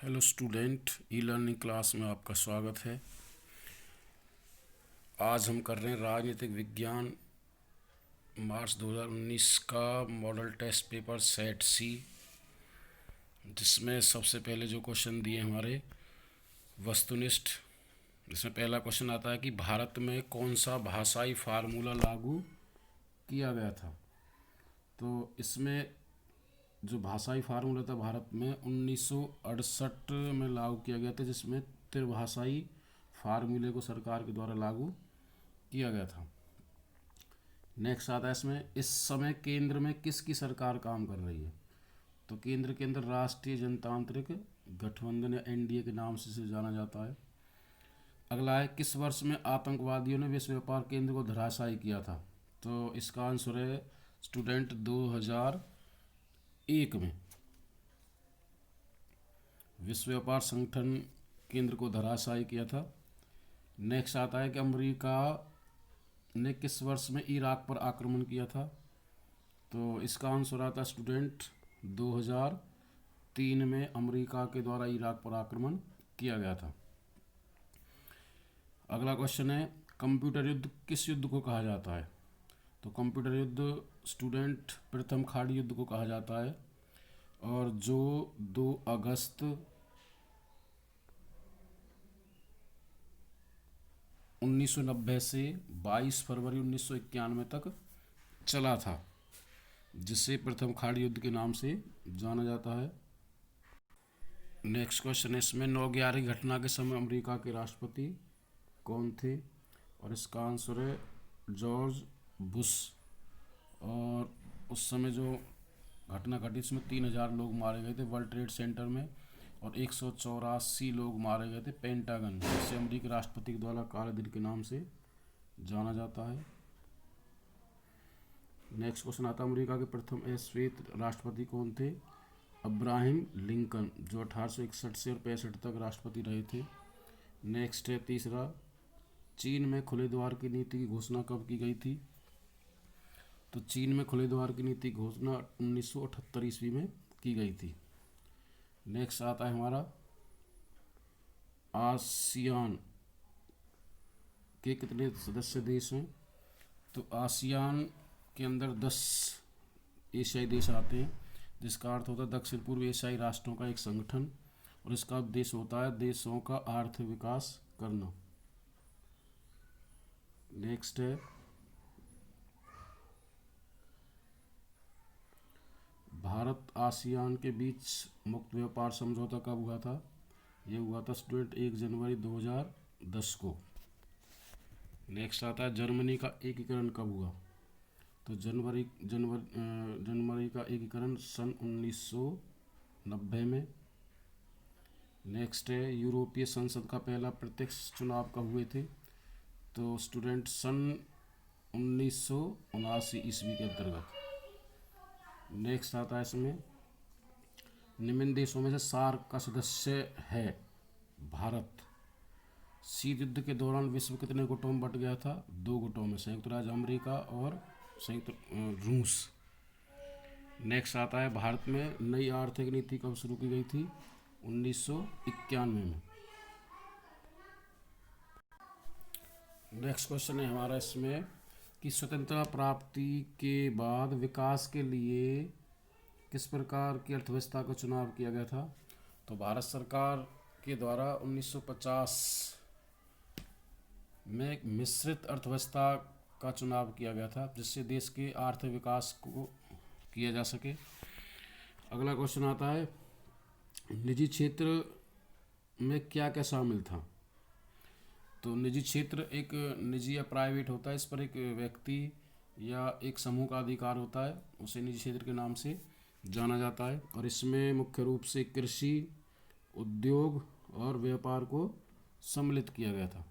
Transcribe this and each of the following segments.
Hello student, e learning class में आपका स्वागत है। आज हम कर रहे हैं राजनीतिक विज्ञान मार्च 2019 का मॉडल टेस्ट पेपर सेट सी, जिसमें सबसे पहले जो क्वेश्चन दिए हमारे वस्तुनिष्ठ। इसमें पहला क्वेश्चन आता है कि भारत में कौन सा भाषाई फार्मूला लागू किया गया था। तो इसमें जो भाषाई फार्मूला था भारत में 1968 में लागू किया गया था, जिसमें त्रिभाषाई फार्मूले को सरकार के द्वारा लागू किया गया था। नेक्स्ट आता है इसमें, इस समय केंद्र में किसकी सरकार काम कर रही है। तो केंद्र के अंदर राष्ट्रीय जनतांत्रिक गठबंधन या एनडीए के नाम से इसे जाना जाता है। अगला है, किस वर्ष में आतंकवादियों ने विश्व व्यापार केंद्र को धराशायी किया था। तो इसका आंसर है स्टूडेंट 2001 में विश्व व्यापार संगठन केंद्र को धराशायी किया था। नेक्स्ट आता है कि अमेरिका ने किस वर्ष में इराक पर आक्रमण किया था। तो इसका आंसर आता है स्टूडेंट 2003 में अमेरिका के द्वारा इराक पर आक्रमण किया गया था। अगला क्वेश्चन है, कंप्यूटर युद्ध किस युद्ध को कहा जाता है। तो कंप्यूटर युद्ध स्टूडेंट प्रथम खाड़ी युद्ध को कहा जाता है, और जो 2 अगस्त 1990 से 22 फरवरी 1991 तक चला था, जिसे प्रथम खाड़ी युद्ध के नाम से जाना जाता है। नेक्स्ट क्वेश्चन है इसमें, 9/11 घटना के समय अमेरिका के राष्ट्रपति कौन थे। और इसका आंसर है जॉर्ज बुश। और उस समय जो घटना घटी उसमें 3000 लोग मारे गए थे वर्ल्ड ट्रेड सेंटर में, और 184 लोग मारे गए थे पेंटागन, जिसे अमेरिकी राष्ट्रपति के द्वारा काले दिन के नाम से जाना जाता है। नेक्स्ट क्वेश्चन आता है, अमेरिका के प्रथम श्वेत राष्ट्रपति कौन थे। अब्राहम लिंकन, जो 1861 से और 65 तक राष्ट्रपति रहे थे। नेक्स्ट है तीसरा, चीन में खुले द्वार की नीति की घोषणा कब की गई थी। तो चीन में खुले द्वार की नीति की घोषणा 1978 ईस्वी में की गई थी। नेक्स्ट आता है हमारा, आसियान के कितने सदस्य देश हैं। तो आसियान के अंदर 10 एशियाई देश आते हैं, जिसका अर्थ होता है दक्षिण पूर्व एशियाई राष्ट्रों का एक संगठन, और इसका उद्देश्य होता है देशों का आर्थिक विकास करना। नेक्स्ट है, भारत आसियान के बीच मुक्त व्यापार समझौता कब हुआ था। ये हुआ था स्टूडेंट 1 जनवरी 2010 को। नेक्स्ट आता है, जर्मनी का एकीकरण कब हुआ। तो जनवरी का एकीकरण सन 1990 में। नेक्स्ट है, यूरोपीय संसद का पहला प्रत्यक्ष चुनाव कब हुए थे। तो स्टूडेंट सन 1979 ईस्वी के अंतर्गत। नेक्स्ट आता है इसमें, निम्न देशों में से सार्क का सदस्य है भारत। शीत युद्ध के दौरान विश्व कितने गुटों में बट गया था। 2 गुटों में, संयुक्त राज्य अमेरिका और संयुक्त रूस। नेक्स्ट आता है, भारत में नई आर्थिक नीति कब शुरू की गई थी। 1991 में। नेक्स्ट क्वेश्चन है हमारा इसमें कि स्वतंत्रता प्राप्ति के बाद विकास के लिए किस प्रकार की अर्थव्यवस्था का चुनाव किया गया था। तो भारत सरकार के द्वारा 1950 में एक मिश्रित अर्थव्यवस्था का चुनाव किया गया था, जिससे देश के आर्थिक विकास को किया जा सके। अगला क्वेश्चन आता है, निजी क्षेत्र में क्या क्या शामिल था। तो निजी क्षेत्र एक निजी या प्राइवेट होता है, इस पर एक व्यक्ति या एक समूह का अधिकार होता है, उसे निजी क्षेत्र के नाम से जाना जाता है। और इसमें मुख्य रूप से कृषि, उद्योग और व्यापार को सम्मिलित किया गया था।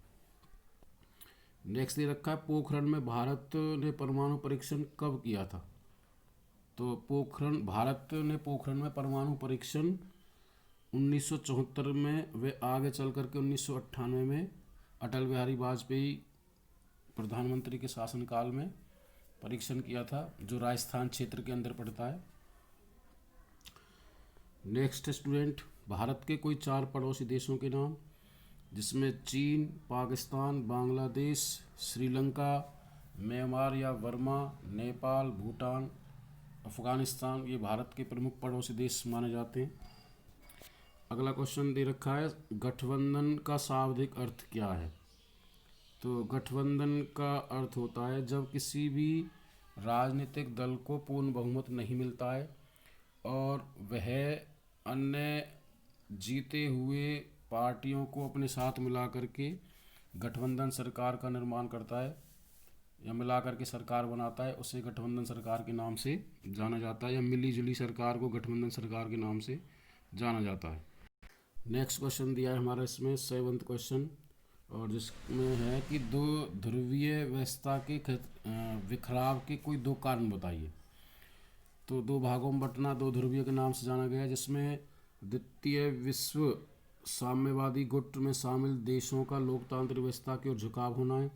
नेक्स्ट ये रखा है, पोखरण में भारत ने परमाणु परीक्षण कब किया था। तो भारत ने पोखरण में परमाणु परीक्षण 1974 में, वे आगे चल करके 1998 में अटल बिहारी वाजपेयी प्रधानमंत्री के शासनकाल में परीक्षण किया था, जो राजस्थान क्षेत्र के अंदर पड़ता है। नेक्स्ट स्टूडेंट, भारत के कोई 4 पड़ोसी देशों के नाम, जिसमें चीन, पाकिस्तान, बांग्लादेश, श्रीलंका, म्यांमार या वर्मा, नेपाल, भूटान, अफगानिस्तान, ये भारत के प्रमुख पड़ोसी देश माने जाते हैं। अगला क्वेश्चन दे रखा है, गठबंधन का शाब्दिक अर्थ क्या है? तो गठबंधन का अर्थ होता है जब किसी भी राजनीतिक दल को पूर्ण बहुमत नहीं मिलता है और वह अन्य जीते हुए पार्टियों को अपने साथ मिला करके गठबंधन सरकार का निर्माण करता है या मिला करके सरकार बनाता है, उसे गठबंधन सरकार के नाम से जाना जाता है, या मिली जुली सरकार को गठबंधन सरकार के नाम से जाना जाता है। नेक्स्ट क्वेश्चन दिया है हमारा इसमें 7th क्वेश्चन, और जिसमें है कि दो ध्रुवीय व्यवस्था के विखराव के कोई 2 कारण बताइए। तो 2 भागों में बंटना 2 ध्रुवीय के नाम से जाना गया है, जिसमें द्वितीय विश्व साम्यवादी गुट में शामिल देशों का लोकतांत्रिक व्यवस्था की ओर झुकाव होना है,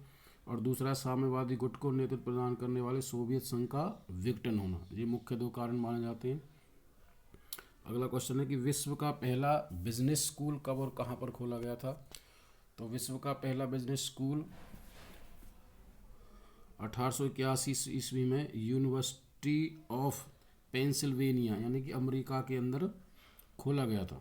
और दूसरा साम्यवादी गुट को नेतृत्व प्रदान करने वाले सोवियत संघ का विघटन होना। ये मुख्य 2 कारण माने जाते हैं। अगला क्वेश्चन है कि विश्व का पहला बिजनेस स्कूल कब और कहाँ पर खोला गया था? तो विश्व का पहला बिजनेस स्कूल 1881 ईस्वी में यूनिवर्सिटी ऑफ पेंसिल्वेनिया यानी कि अमेरिका के अंदर खोला गया था।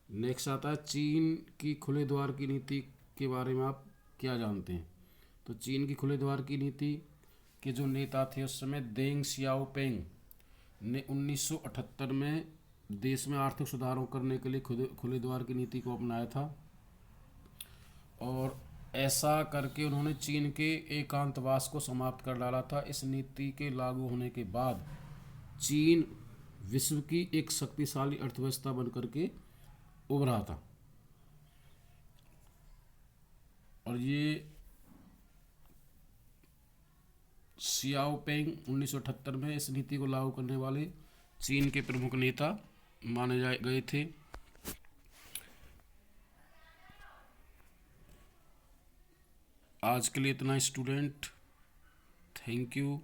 नेक्स्ट आता है, चीन की खुले द्वार की नीति के बारे में आप क्या जानते हैं? तो चीन की खुले द्वार की नीति के जो नेता थे उस समय देंग सियाओपिंग ने 1978 में देश में आर्थिक सुधारों करने के लिए खुले द्वार की नीति को अपनाया था, और ऐसा करके उन्होंने चीन के एकांतवास को समाप्त कर डाला था। इस नीति के लागू होने के बाद चीन विश्व की एक शक्तिशाली अर्थव्यवस्था बनकर के उभरा था, और ये सियाओपिंग 1978 में इस नीति को लागू करने वाले चीन के प्रमुख नेता माने गए थे। आज के लिए इतना स्टूडेंट, थैंक यू।